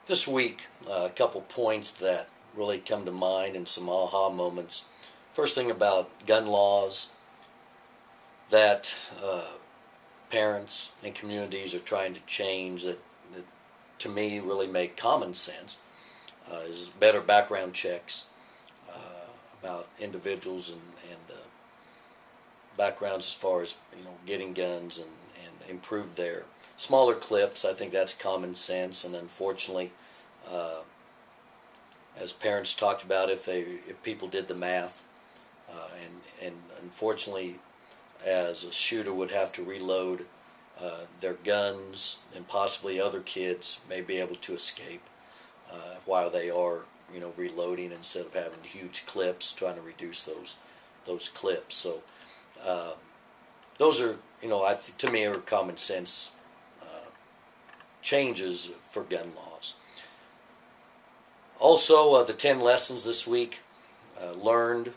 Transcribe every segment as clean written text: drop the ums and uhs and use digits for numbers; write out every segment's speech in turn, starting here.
This week, a couple points that really come to mind and some aha moments. First thing about gun laws that parents and communities are trying to change that to me really make common sense is better background checks about individuals and backgrounds as far as getting guns and improve their smaller clips. I think that's common sense, and unfortunately, uh, as parents talked about, if people did the math, and unfortunately, as a shooter would have to reload their guns, and possibly other kids may be able to escape while they are reloading, instead of having huge clips, trying to reduce those clips. So those are, to me, are common sense changes for gun laws. Also, the 10 lessons this week learned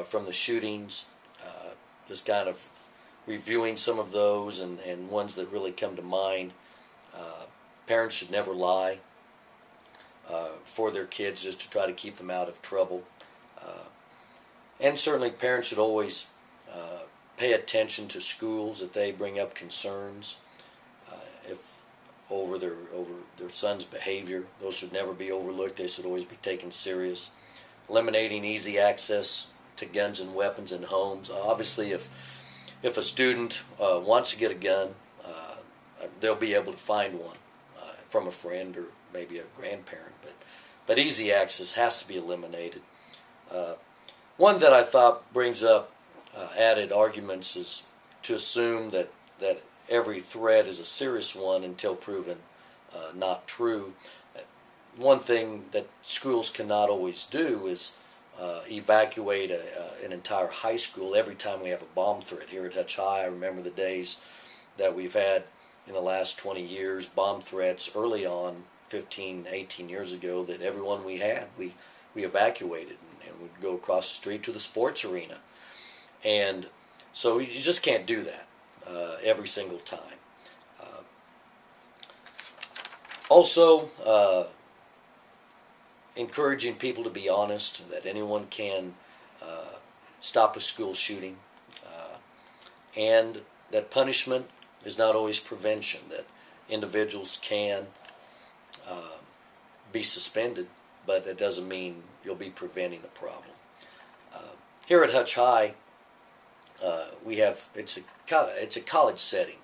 from the shootings, just kind of reviewing some of those and ones that really come to mind. Parents should never lie for their kids, just to try to keep them out of trouble. And certainly parents should always pay attention to schools if they bring up concerns if over their son's behavior. Those should never be overlooked. They should always be taken serious. Eliminating easy access to guns and weapons in homes. Obviously, if a student wants to get a gun, they'll be able to find one from a friend or maybe a grandparent. But easy access has to be eliminated. One that I thought brings up added arguments is to assume that every threat is a serious one until proven not true. One thing that schools cannot always do is evacuate an entire high school every time we have a bomb threat. Here at Hutch High, I remember the days that we've had in the last 20 years bomb threats early on, 15, 18 years ago, that everyone we had, we evacuated and would go across the street to the sports arena. And so you just can't do that every single time. Also, encouraging people to be honest, that anyone can stop a school shooting, and that punishment is not always prevention, that individuals can be suspended, but that doesn't mean you'll be preventing a problem. Here at Hutch High, it's a college setting,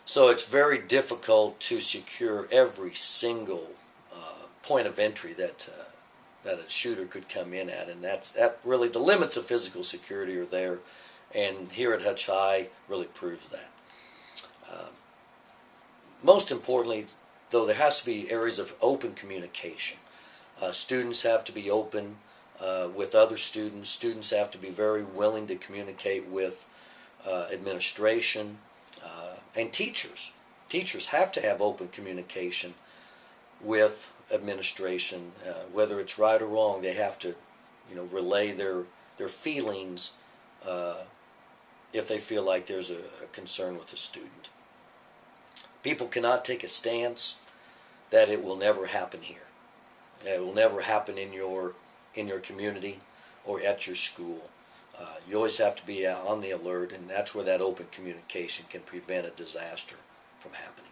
so it's very difficult to secure every single point of entry that a shooter could come in at, and that really, the limits of physical security are there, and here at Hutch High really proves that. Most importantly, though, there has to be areas of open communication. Students have to be open with other students. Students have to be very willing to communicate with administration and teachers. Teachers have to have open communication with administration, whether it's right or wrong. They have to, relay their feelings if they feel like there's a concern with a student. People cannot take a stance that it will never happen here. It will never happen in your community or at your school. You always have to be on the alert, and that's where that open communication can prevent a disaster from happening.